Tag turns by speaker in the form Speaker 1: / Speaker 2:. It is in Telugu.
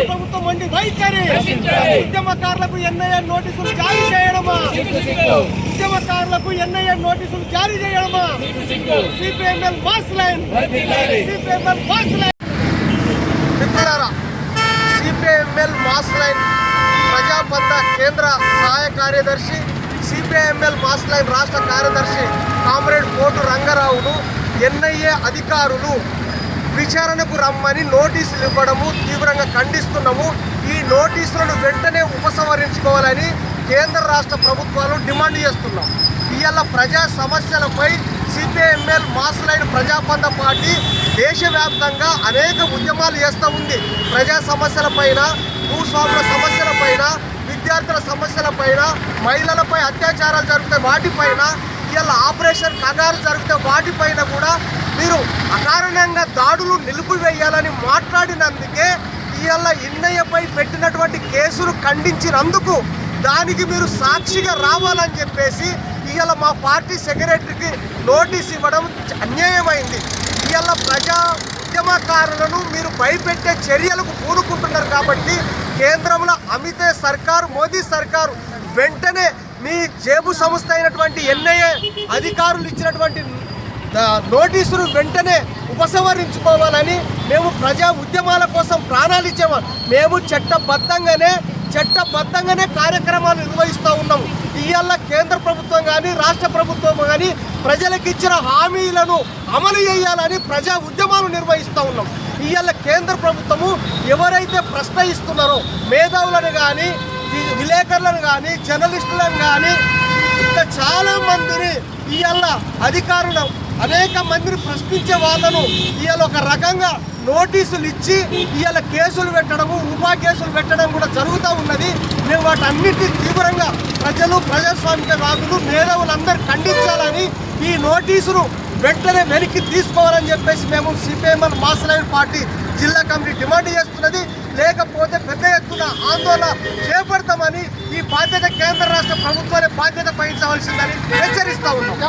Speaker 1: ప్రభుత్వం వండి వైఖరి ఉద్యమకారులకు ఎన్ఐఏ నోటీసులు జారీ చేయడమా ఉద్యమకారులకు ఎన్ఐఏ నోటీసులు జారీ చేయడమా CPML mass line CPML mass line మిత్రులారా సిపిఎంఎల్ మాస్ లైన్ ప్రజాబంధ కేంద్ర సహాయ కార్యదర్శి సిపిఎంఎల్ మాస్ లైన్ రాష్ట్ర కార్యదర్శి కామ్రేడ్ కోటు రంగారావును ఎన్ఐఏ అధికారులు విచారణకు రమ్మని నోటీసులు ఇవ్వడము తీవ్రంగా ఖండిస్తున్నాము. ఈ నోటీసులను వెంటనే ఉపసంహరించుకోవాలని కేంద్ర రాష్ట్ర ప్రభుత్వాలు డిమాండ్ చేస్తున్నాం. ఇవాళ ప్రజా సమస్యలపై సిపిఎంఎల్ మాస్ లైన్ ప్రజాబంధ పార్టీ దేశవ్యాప్తంగా అనేక ఉద్యమాలు చేస్తూ ఉంది. ప్రజా సమస్యలపైన, భూస్వాముల సమస్యలపైన, విద్యార్థుల సమస్యలపైన, మహిళలపై అత్యాచారాలు జరిగితే వాటిపైన, ఇవాళ ఆపరేషన్ కగారు జరిగితే వాటిపైన కూడా మీరు అకారణంగా దాడులు నిలిపివేయాలని మాట్లాడినందుకే ఇవాళ ఎన్ఐఏపై పెట్టినటువంటి కేసును ఖండించినందుకు దానికి మీరు సాక్షిగా రావాలని చెప్పేసి ఇవాళ మా పార్టీ సెక్రటరీకి నోటీస్ ఇవ్వడం అన్యాయమైంది. ఇవాళ ప్రజా ఉద్యమకారులను మీరు భయపెట్టే చర్యలకు పూనుకుంటున్నారు కాబట్టి కేంద్రంలో అమిత్ సర్కారు, మోదీ సర్కారు వెంటనే మీ జేబు సంస్థ అయినటువంటి ఎన్ఐఏ అధికారులు ఇచ్చినటువంటి నోటీసును వెంటనే ఉపసంహరించుకోవాలని మేము ప్రజా ఉద్యమాల కోసం ప్రాణాలు ఇచ్చేవాళ్ళం. మేము చట్టబద్ధంగానే కార్యక్రమాలు నిర్వహిస్తూ ఉన్నాము. ఇవాళ కేంద్ర ప్రభుత్వం కానీ రాష్ట్ర ప్రభుత్వం కానీ ప్రజలకు ఇచ్చిన హామీలను అమలు చేయాలని ప్రజా ఉద్యమాలు నిర్వహిస్తూ ఉన్నాం. ఇవాళ కేంద్ర ప్రభుత్వము ఎవరైతే ప్రశ్నిస్తున్నారో మేధావులను కానీ, విలేకరులను కానీ, జర్నలిస్టులను కానీ, ఇంకా చాలా మందిని ఇవాళ అధికారులు అనేక మందిని ప్రశ్నించే వాళ్ళను ఇవాళ ఒక రకంగా నోటీసులు ఇచ్చి ఇవాళ కేసులు పెట్టడము, ఉపా కేసులు పెట్టడం కూడా జరుగుతూ ఉన్నది. మేము వాటన్నిటిని తీవ్రంగా ప్రజలు, ప్రజాస్వామికవాదులు, మేధావులందరూ ఖండించాలని, ఈ నోటీసును వెంటనే వెనక్కి తీసుకోవాలని చెప్పేసి మేము సిపిఎంఎల్ మాస్ లైన్ పార్టీ జిల్లా కమిటీ డిమాండ్ చేస్తున్నది. లేకపోతే పెద్ద ఎత్తున ఆందోళన చేపడతామని ఈ బాధ్యత కేంద్ర రాష్ట్ర ప్రభుత్వాలే బాధ్యత వహించవలసిందని హెచ్చరిస్తా ఉన్నాం.